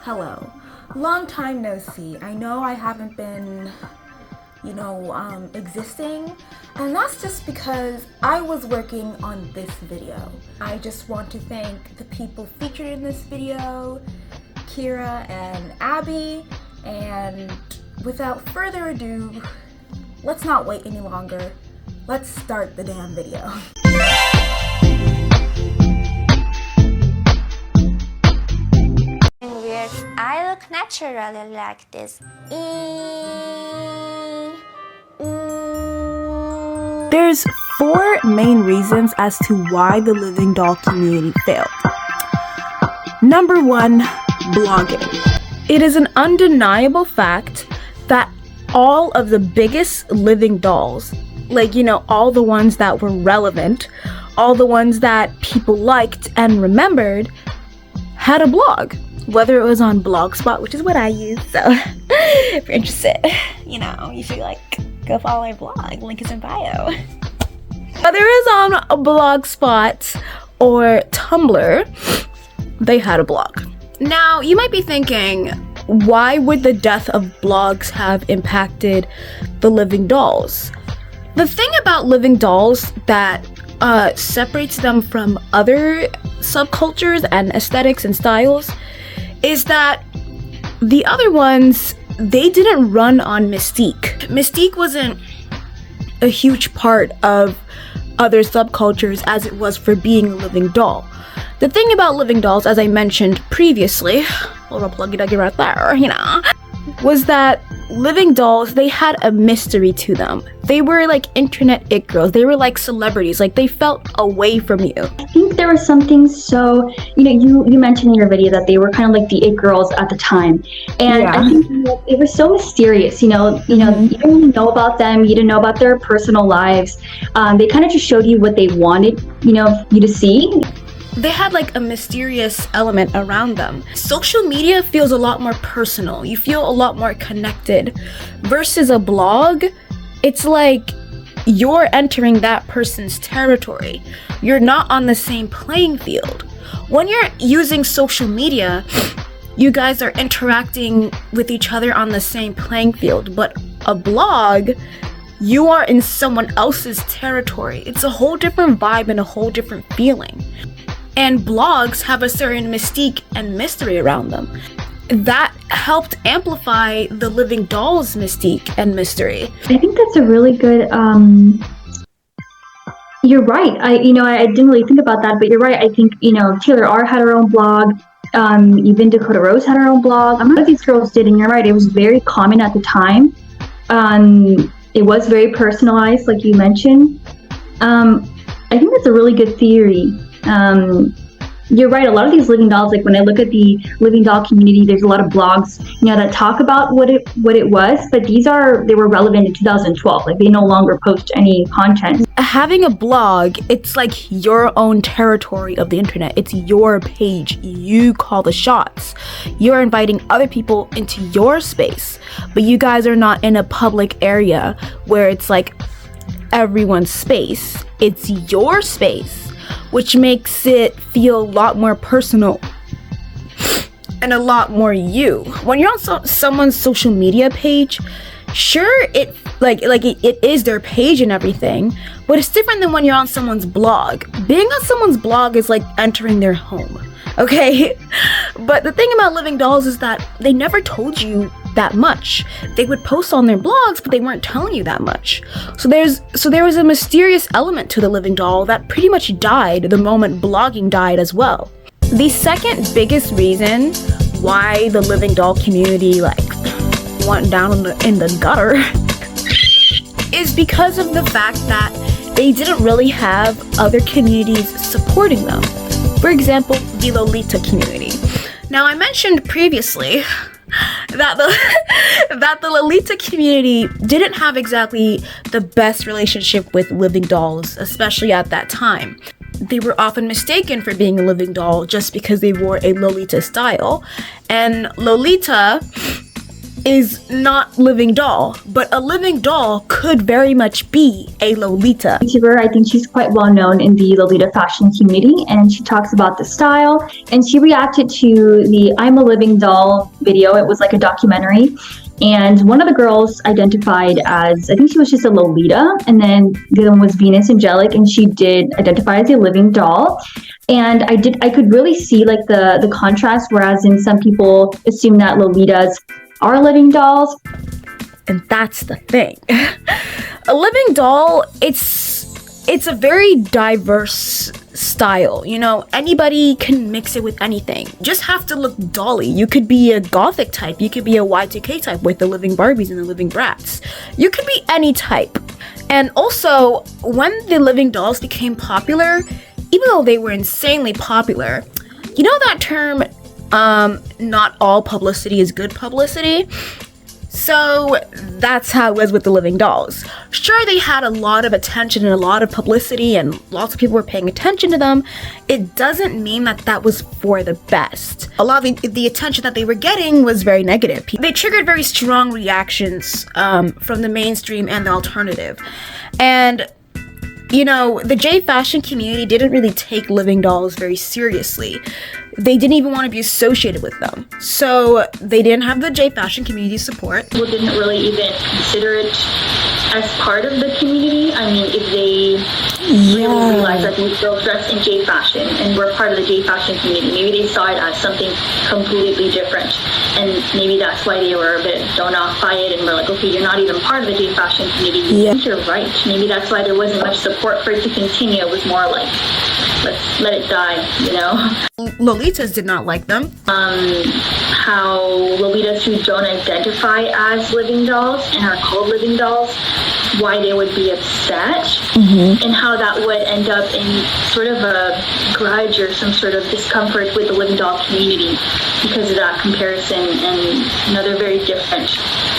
Hello. Long time no see. I know I haven't been, existing, and that's just because I was working on this video. I just want to thank the people featured in this video, Kira and Abby, and without further ado, let's not wait any longer. Let's start the damn video. I look naturally like this. There's 4 main reasons as to why the living doll community failed. Number 1, blogging. It is an undeniable fact that all of the biggest living dolls, all the ones that were relevant, all the ones that people liked and remembered, had a blog. Whether it was on Blogspot, which is what I use, so if you're interested, you should go follow our blog. Link is in bio. Whether it was on a Blogspot or Tumblr, they had a blog. Now, you might be thinking, why would the death of blogs have impacted the living dolls? The thing about living dolls that separates them from other subcultures and aesthetics and styles is that the other ones, they didn't run on mystique. Mystique wasn't a huge part of other subcultures as it was for being a living doll. The thing about living dolls, as I mentioned previously, a little pluggy duggy right there, was that living dolls, they had a mystery to them. They were like internet it girls. They were like celebrities. They felt away from you. I think there was something so, you mentioned in your video that they were kind of like the it girls at the time. And yeah. I think it was so mysterious, you didn't really know about them. You didn't know about their personal lives. They kind of just showed you what they wanted, you to see. They had a mysterious element around them. Social media feels a lot more personal. You feel a lot more connected. Versus a blog, it's like you're entering that person's territory. You're not on the same playing field. When you're using social media, you guys are interacting with each other on the same playing field. But a blog, you are in someone else's territory. It's a whole different vibe and a whole different feeling. And blogs have a certain mystique and mystery around them. That helped amplify the living doll's mystique and mystery. I think that's a really good, you're right. I didn't really think about that, but you're right. I think, Taylor R had her own blog. Even Dakota Rose had her own blog. A lot of these girls did, and you're right. It was very common at the time. It was very personalized, like you mentioned. I think that's a really good theory. You're right. A lot of these living dolls, when I look at the living doll community, there's a lot of blogs, that talk about what it was, but they were relevant in 2012. They no longer post any content. Having a blog, it's like your own territory of the internet. It's your page. You call the shots. You're inviting other people into your space, but you guys are not in a public area where it's everyone's space. It's your space, which makes it feel a lot more personal and a lot more you. When you're on someone's social media page, sure, it is their page and everything, but it's different than when you're on someone's blog. Being on someone's blog is like entering their home, okay? But the thing about living dolls is that they never told you that much. They would post on their blogs, but they weren't telling you that much. So there was a mysterious element to the living doll that pretty much died the moment blogging died as well. The second biggest reason why the living doll community went down in the gutter is because of the fact that they didn't really have other communities supporting them. For example, the Lolita community. Now, I mentioned previously that the Lolita community didn't have exactly the best relationship with living dolls, especially at that time. They were often mistaken for being a living doll just because they wore a Lolita style. And Lolita is not living doll, but a living doll could very much be a Lolita. YouTuber, I think she's quite well known in the Lolita fashion community, and she talks about the style, and she reacted to the I'm a Living Doll video. It was like a documentary, and one of the girls identified as, I think she was just a Lolita, and then the other one was Venus Angelic, and she did identify as a living doll. And I could really see like the contrast, whereas in some people assume that Lolitas are living dolls. And that's the thing. A living doll, it's a very diverse style. You know, anybody can mix it with anything. You just have to look dolly. You could be a gothic type. You could be a Y2K type with the living Barbies and the living Brats. You could be any type. And also, when the living dolls became popular, even though they were insanely popular, you know that term, not all publicity is good publicity? So that's how it was with the living dolls. Sure, they had a lot of attention and a lot of publicity and lots of people were paying attention to them. It doesn't mean that that was for the best. A lot of the attention that they were getting was very negative. They triggered very strong reactions from the mainstream and the alternative. And you know, the J fashion community didn't really take living dolls very seriously. They didn't even want to be associated with them. So they didn't have the J fashion community support. People didn't really even consider it as part of the community. I mean, if they really realized that these girls dressed in J fashion and were part of the J fashion community, maybe they saw it as something completely different. And maybe that's why they were a bit thrown off by it and were like, okay, you're not even part of the J fashion community. I think you're right. Maybe that's why there wasn't much support for it to continue. It was more like, let's let it die, you know? Lolitas did not like them. How Lolitas who don't identify as living dolls and are called living dolls, why they would be upset, and how that would end up in sort of a grudge or some sort of discomfort with the living doll community because of that comparison, and they're very different.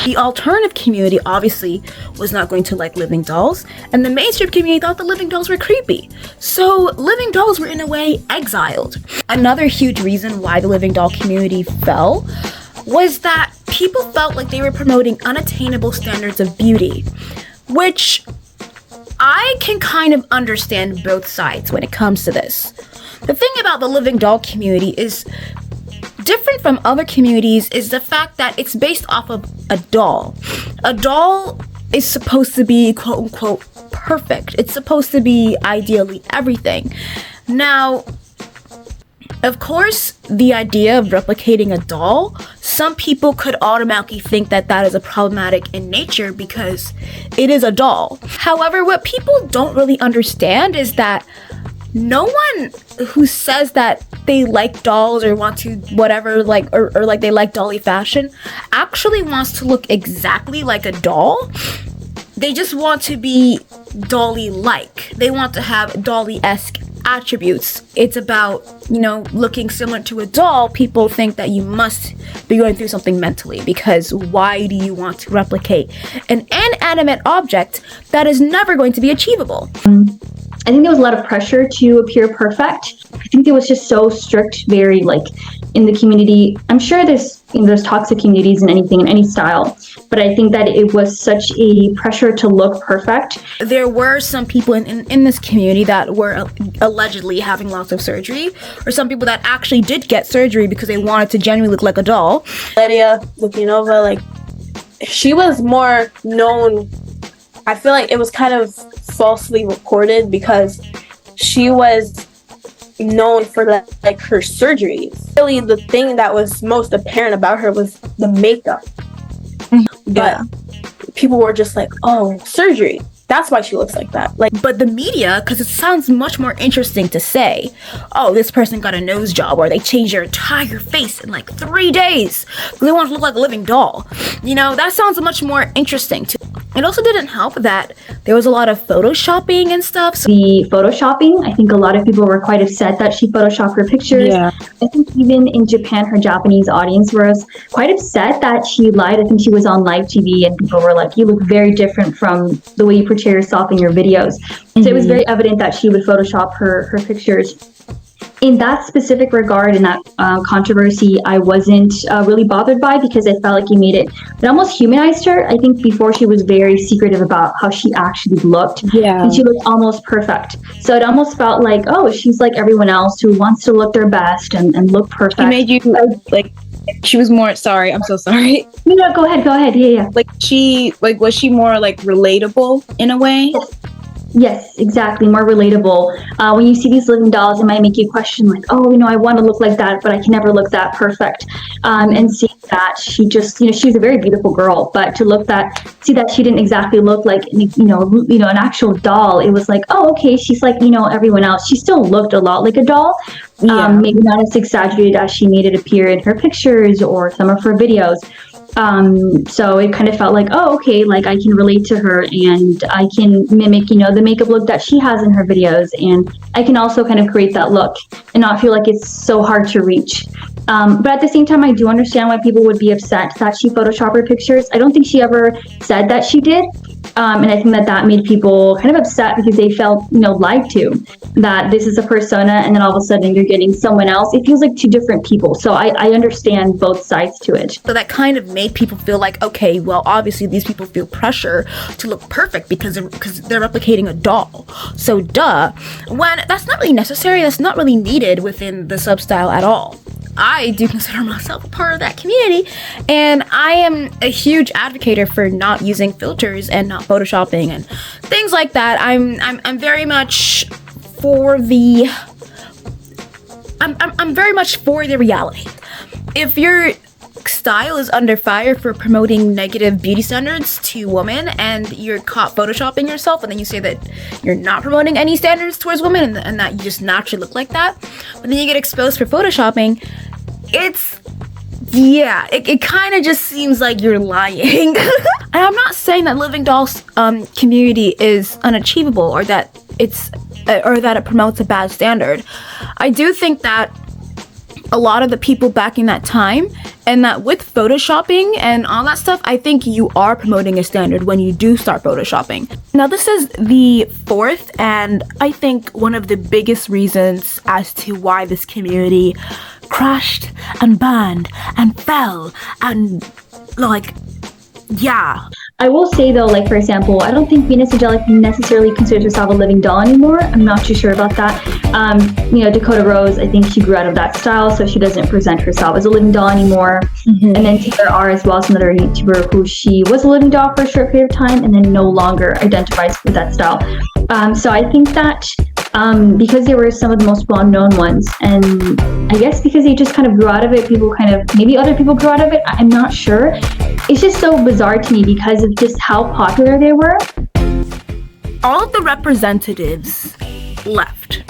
The alternative community obviously was not going to like living dolls, and the mainstream community thought the living dolls were creepy. So living dolls were in a way exiled. Another huge reason why the living doll community fell was that people felt like they were promoting unattainable standards of beauty, which I can kind of understand both sides when it comes to this. The thing about the living doll community is different from other communities is the fact that it's based off of a doll. A doll is supposed to be quote unquote perfect. It's supposed to be ideally everything. Now, of course, the idea of replicating a doll, some people could automatically think that that is a problematic in nature because it is a doll. However, what people don't really understand is that no one who says that they like dolls or want to whatever, like, or like they like dolly fashion actually wants to look exactly like a doll. They just want to be dolly-like. They want to have dolly-esque attributes. It's about, you know, looking similar to a doll. People think that you must be going through something mentally, because why do you want to replicate an inanimate object that is never going to be achievable? I think there was a lot of pressure to appear perfect. I think it was just so strict, very like in the community. I'm sure there's toxic communities in anything, in any style, but I think that it was such a pressure to look perfect. There were some people in this community that were allegedly having lots of surgery, or some people that actually did get surgery because they wanted to genuinely look like a doll. Lydia Lukinova, like, she was more known. I feel like it was kind of falsely reported because she was known for like her surgeries. Really, the thing that was most apparent about her was the makeup. But people were just like, oh, surgery. That's why she looks like that. Like, but the media, because it sounds much more interesting to say, oh, this person got a nose job, or they changed their entire face in like 3 days. They want to look like a living doll. You know, that sounds much more interesting to. It also didn't help that there was a lot of photoshopping and stuff. So the photoshopping, I think a lot of people were quite upset that she photoshopped her pictures. Yeah. I think even in Japan, her Japanese audience was quite upset that she lied. I think she was on live TV and people were like, you look very different from the way you portray yourself in your videos. So it was very evident that she would Photoshop her pictures. in that specific regard, in that controversy, I wasn't really bothered by, because I felt like it almost humanized her. I think before she was very secretive about how she actually looked. Yeah. And she looked almost perfect. So it almost felt like, oh, she's like everyone else who wants to look their best and look perfect. She made you like, she was more, sorry, I'm so sorry. No, go ahead. Yeah. Like was she more like relatable in a way? Yes, exactly. More relatable. When you see these living dolls, it might make you question, like, oh, I want to look like that, but I can never look that perfect. And see that she just, she's a very beautiful girl, but to see that she didn't exactly look like, an actual doll. It was like, oh, okay, she's like, everyone else. She still looked a lot like a doll. Yeah. Maybe not as exaggerated as she made it appear in her pictures or some of her videos. So it kind of felt like, oh, okay, like I can relate to her and I can mimic, the makeup look that she has in her videos. And I can also kind of create that look and not feel like it's so hard to reach. But at the same time, I do understand why people would be upset that she photoshopped her pictures. I don't think she ever said that she did. And I think that made people kind of upset because they felt, lied to, that this is a persona and then all of a sudden you're getting someone else. It feels like two different people. So I understand both sides to it. So that kind of made people feel like, okay, well, obviously these people feel pressure to look perfect because they're replicating a doll. So duh, when that's not really necessary, that's not really needed within the substyle at all. I do consider myself a part of that community, and I am a huge advocate for not using filters and not photoshopping and things like that. I'm very much for the I'm very much for the reality. If your style is under fire for promoting negative beauty standards to women and you're caught photoshopping yourself, and then you say that you're not promoting any standards towards women and that you just naturally look like that, but then you get exposed for photoshopping, it kind of just seems like you're lying. And I'm not saying that Living Dolls community is unachievable or that it promotes a bad standard. I do think that a lot of the people back in that time, and that with photoshopping and all that stuff, I think you are promoting a standard when you do start photoshopping. Now, this is the fourth, and I think one of the biggest reasons as to why this community crashed and burned and fell and I will say though, like for example, I don't think Venus Angelic necessarily considers herself a living doll anymore. I'm not too sure about that. Dakota Rose, I think she grew out of that style, so she doesn't present herself as a living doll anymore. Mm-hmm. And then Taylor R as well is another YouTuber who she was a living doll for a short period of time and then no longer identifies with that style. So I think that because they were some of the most well-known ones, and I guess because they just kind of grew out of it, maybe other people grew out of it, I'm not sure. It's just so bizarre to me because of just how popular they were. All of the representatives left.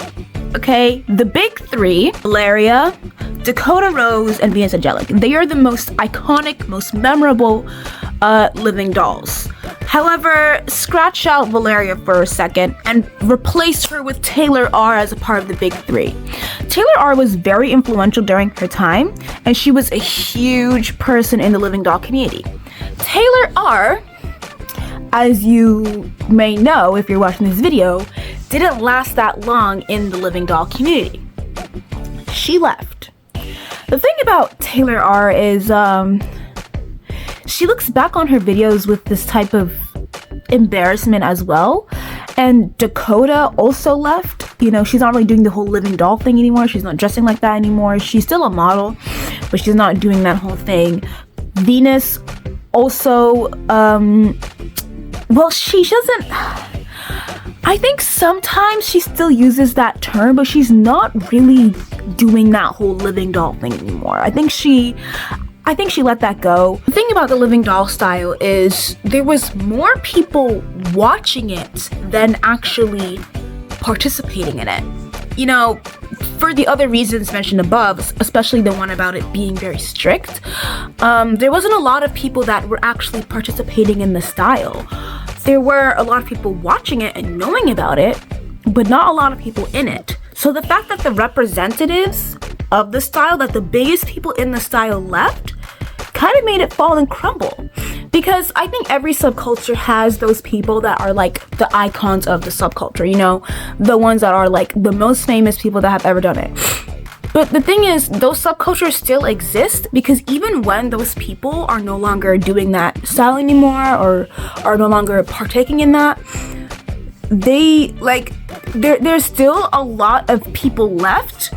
Okay, the big three, Valeria, Dakota Rose, and Venus Angelic, they are the most iconic, most memorable living dolls. However, scratch out Valeria for a second and replace her with Taylor R as a part of the big three. Taylor R was very influential during her time, and she was a huge person in the living doll community. Taylor R, as you may know if you're watching this video, didn't last that long in the living doll community. She left. The thing about Taylor R is she looks back on her videos with this type of embarrassment as well. And Dakota also left. She's not really doing the whole living doll thing anymore. She's not dressing like that anymore. She's still a model, but she's not doing that whole thing. Venus also, she doesn't... I think sometimes she still uses that term, but she's not really doing that whole living doll thing anymore. I think she let that go. The thing about the living doll style is there was more people watching it than actually participating in it. For the other reasons mentioned above, especially the one about it being very strict, there wasn't a lot of people that were actually participating in the style. There were a lot of people watching it and knowing about it, but not a lot of people in it. So the fact that the representatives of the style, that the biggest people in the style left, kind of made it fall and crumble. Because I think every subculture has those people that are like the icons of the subculture, you know, the ones that are like the most famous people that have ever done it. But the thing is, those subcultures still exist because even when those people are no longer doing that style anymore or are no longer partaking in that, there's still a lot of people left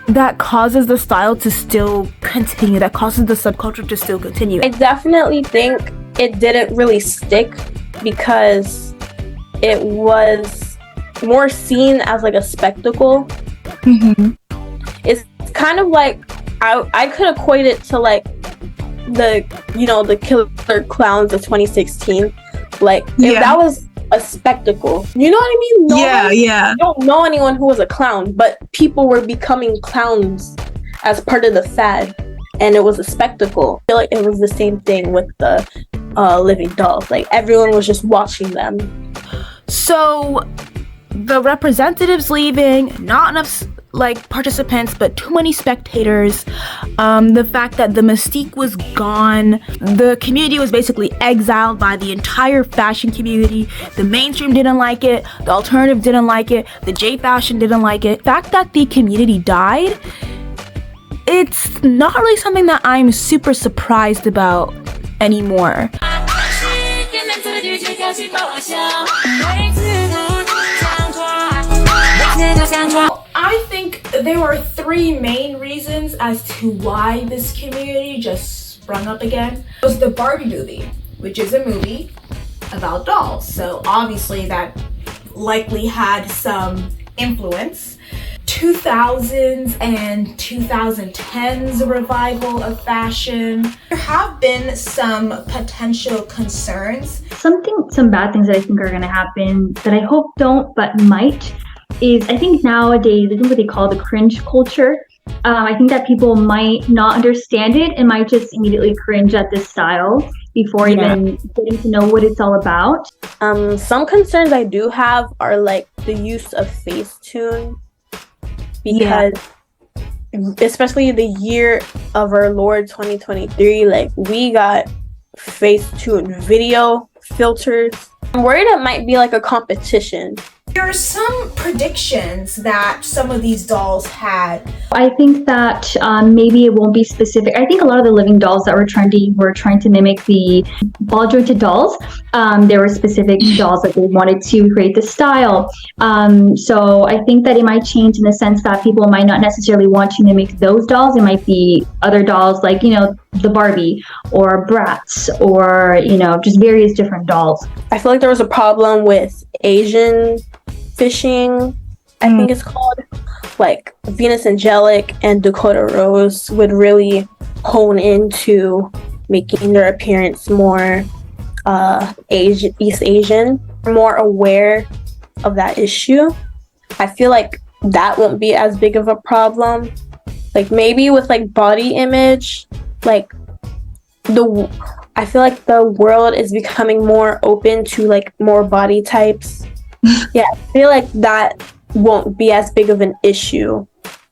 that causes the style to still continue, that causes the subculture to still continue. I definitely think it didn't really stick because it was more seen as like a spectacle. It's kind of like I could equate it to like the killer clowns of 2016. Like if that was a spectacle, you know what I mean? I don't know anyone who was a clown, but people were becoming clowns as part of the fad, and it was a spectacle. I feel like it was the same thing with the living dolls. Like everyone was just watching them. So the representatives leaving, not enough like participants, but too many spectators. The fact that the mystique was gone, the community was basically exiled by the entire fashion community. The mainstream didn't like it, the alternative didn't like it, the J fashion didn't like it. The fact that the community died, it's not really something that I'm super surprised about anymore. I think there were three main reasons as to why this community just sprung up again. It was the Barbie movie, which is a movie about dolls, so obviously that likely had some influence. 2000s and 2010s revival of fashion. There have been some potential concerns. Some bad things that I think are going to happen that I hope don't, but might, is I think nowadays, I think what they call the cringe culture. I think that people might not understand it and might just immediately cringe at this style before even getting to know what it's all about. Some concerns I do have are like the use of Facetune, because especially the year of our Lord 2023, like we got Facetune video filters. I'm worried it might be like a competition. There are some predictions that some of these dolls had. I think that maybe it won't be specific. I think a lot of the living dolls that were trying to mimic the ball jointed dolls. There were specific dolls that they wanted to create the style. So I think that it might change in the sense that people might not necessarily want to mimic those dolls. It might be other dolls like, the Barbie or Bratz or, just various different dolls. I feel like there was a problem with Asian fishing, I think it's called. Like Venus Angelic and Dakota Rose would really hone into making their appearance more East Asian, more aware of that issue. I feel like that won't be as big of a problem. Like maybe with like body image, like I feel like the world is becoming more open to like more body types. Yeah, I feel like that won't be as big of an issue.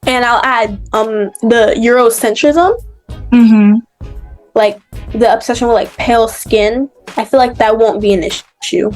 And I'll add the Eurocentrism. Like the obsession with like pale skin. I feel like that won't be an issue.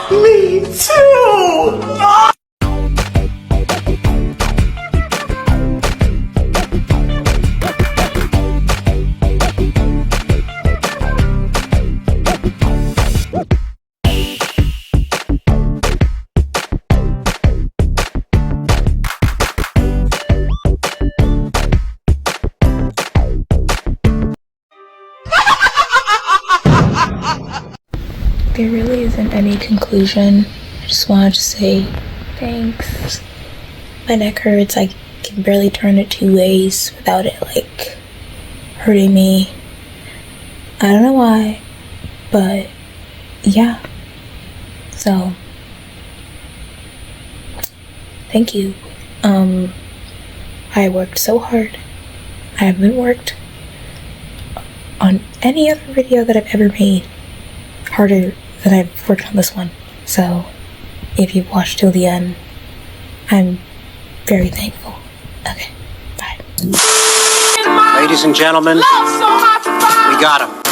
Me too! there really isn't any conclusion. I just wanted to say thanks. My neck hurts. I can barely turn it 2 ways without it like hurting me. I don't know why, but yeah. So thank you. I worked so hard. I haven't worked on any other video that I've ever made harder than I've worked on this one. So if you've watched till the end, I'm very thankful. Okay, bye. Ladies and gentlemen, we got him.